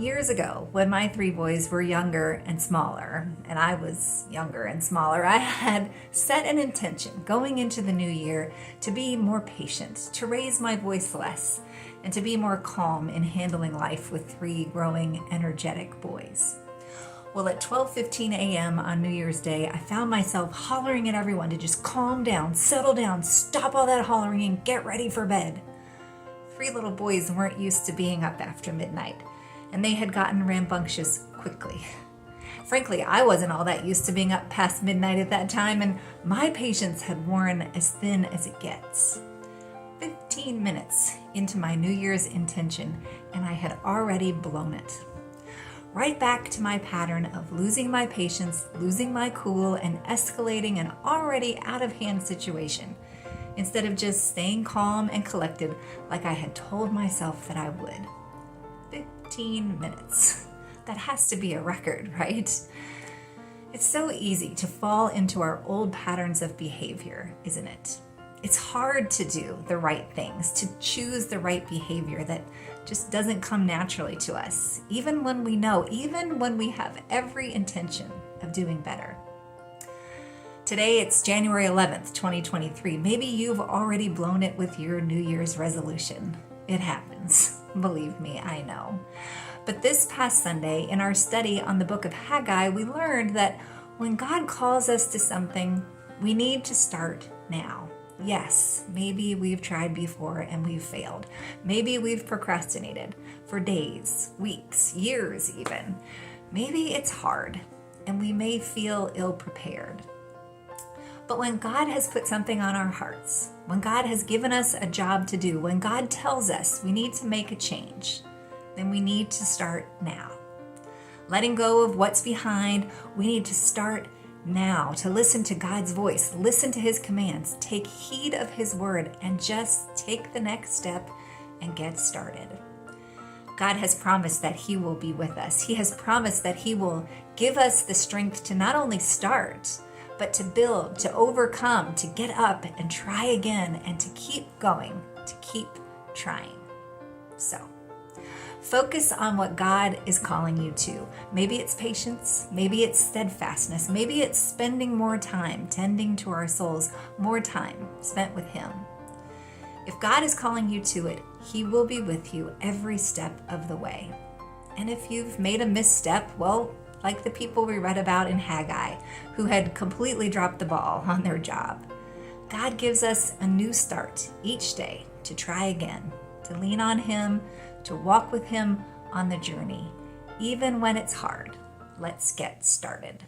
Years ago, when my three boys were younger and smaller, and I was younger and smaller, I had set an intention going into the new year to be more patient, to raise my voice less, and to be more calm in handling life with three growing, energetic boys. Well, at 12:15 a.m. on New Year's Day, I found myself hollering at everyone to just calm down, settle down, stop all that hollering, and get ready for bed. Three little boys weren't used to being up after midnight, and they had gotten rambunctious quickly. Frankly, I wasn't all that used to being up past midnight at that time, and my patience had worn as thin as it gets. 15 minutes into my New Year's intention, and I had already blown it. Right back to my pattern of losing my patience, losing my cool, and escalating an already out-of-hand situation, instead of just staying calm and collected like I had told myself that I would. 15 minutes. That has to be a record, right? It's so easy to fall into our old patterns of behavior, isn't it? It's hard to do the right things, to choose the right behavior that just doesn't come naturally to us, even when we know, even when we have every intention of doing better. Today, it's January 11th, 2023. Maybe you've already blown it with your New Year's resolution. It happens. Believe me, I know. But this past Sunday, in our study on the book of Haggai, we learned that when God calls us to something, we need to start now. Yes, maybe we've tried before and we've failed. Maybe we've procrastinated for days, weeks, years even. Maybe it's hard and we may feel ill-prepared. But when God has put something on our hearts, when God has given us a job to do, when God tells us we need to make a change, then we need to start now. Letting go of what's behind, we need to start now to listen to God's voice, listen to His commands, take heed of His word, and just take the next step and get started. God has promised that He will be with us. He has promised that He will give us the strength to not only start, but to build, to overcome, to get up and try again, and to keep going, to keep trying. So, focus on what God is calling you to. Maybe it's patience, maybe it's steadfastness, maybe it's spending more time tending to our souls, more time spent with Him. If God is calling you to it, He will be with you every step of the way. And if you've made a misstep, well, like the people we read about in Haggai, who had completely dropped the ball on their job, God gives us a new start each day to try again, to lean on Him, to walk with Him on the journey, even when it's hard. Let's get started.